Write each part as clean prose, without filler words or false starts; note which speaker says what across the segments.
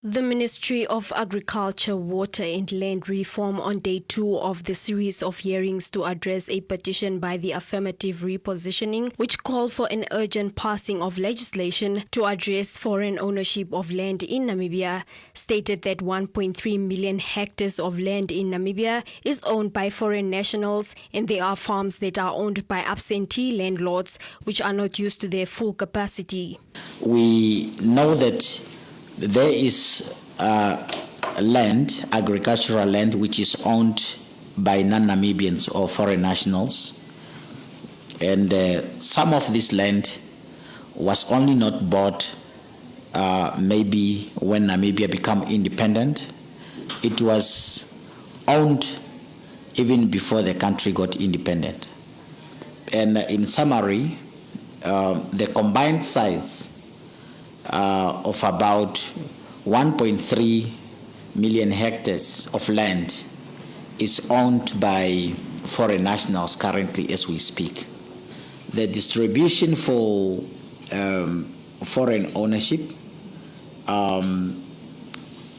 Speaker 1: The Ministry of Agriculture, Water and Land Reform on day 2 of the series of hearings to address a petition by the Affirmative Repositioning, which called for an urgent passing of legislation to address foreign ownership of land in Namibia, stated that 1.3 million hectares of land in Namibia is owned by foreign nationals, and there are farms that are owned by absentee landlords which are not used to their full capacity.
Speaker 2: We know that there is land, agricultural land, which is owned by non-Namibians or foreign nationals. And some of this land was only not bought maybe when Namibia became independent. It was owned even before the country got independent. And in summary, the combined size of about 1.3 million hectares of land is owned by foreign nationals currently as we speak. The distribution for foreign ownership,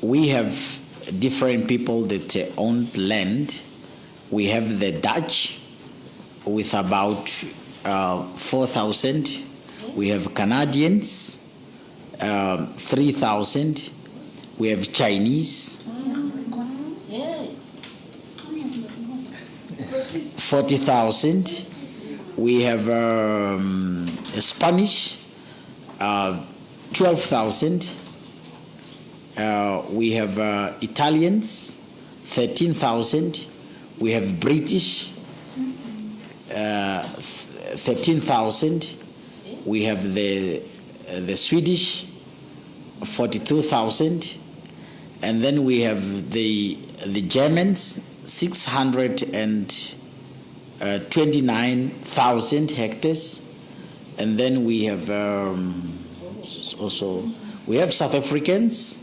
Speaker 2: we have different people that own land. We have the Dutch with about 4,000. We have Canadians, 3,000. We have Chinese, 40,000. We have Spanish, 12,000. We have Italians, 13,000. We have British, 13,000. We have the Swedish, 42,000, and then we have the Germans, 629,000 hectares, and then we have South Africans,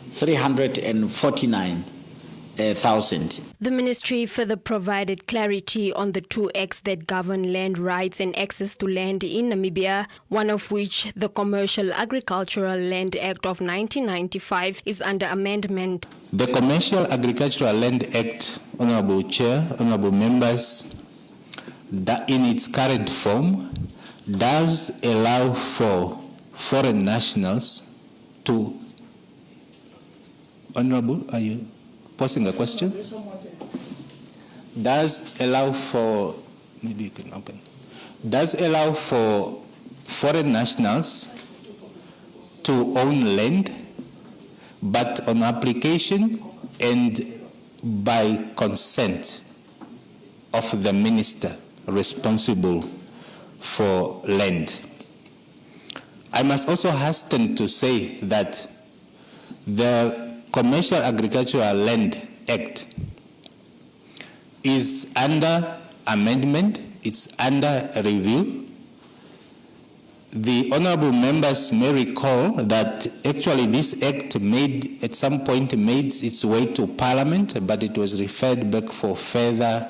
Speaker 2: 349,000.
Speaker 1: The ministry further provided clarity on the two acts that govern land rights and access to land in Namibia, one of which, the Commercial Agricultural Land Act of 1995, is under amendment.
Speaker 3: The Commercial Agricultural Land Act, Honorable Chair, Honorable Members, that in its current form does allow for foreign nationals to... Honorable, are you posing a question? Does allow for, maybe you can open, does allow for foreign nationals to own land, but on application and by consent of the minister responsible for land. I must also hasten to say that the Commercial Agricultural Land Act is under amendment, it's under review. The honorable members may recall that actually this act at some point made its way to Parliament, but it was referred back for further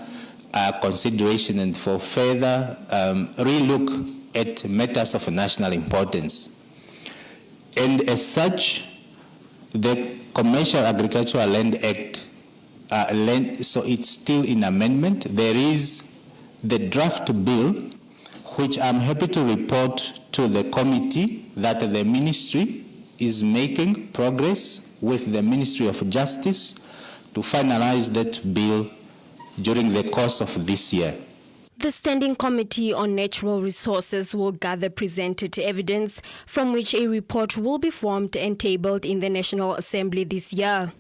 Speaker 3: consideration and for further relook at matters of national importance. And as such, the Commercial Agricultural Land Act, so it's still in amendment. There is the draft bill, which I'm happy to report to the committee that the ministry is making progress with the Ministry of Justice to finalize that bill during the course of this year.
Speaker 1: The Standing Committee on Natural Resources will gather presented evidence from which a report will be formed and tabled in the National Assembly this year.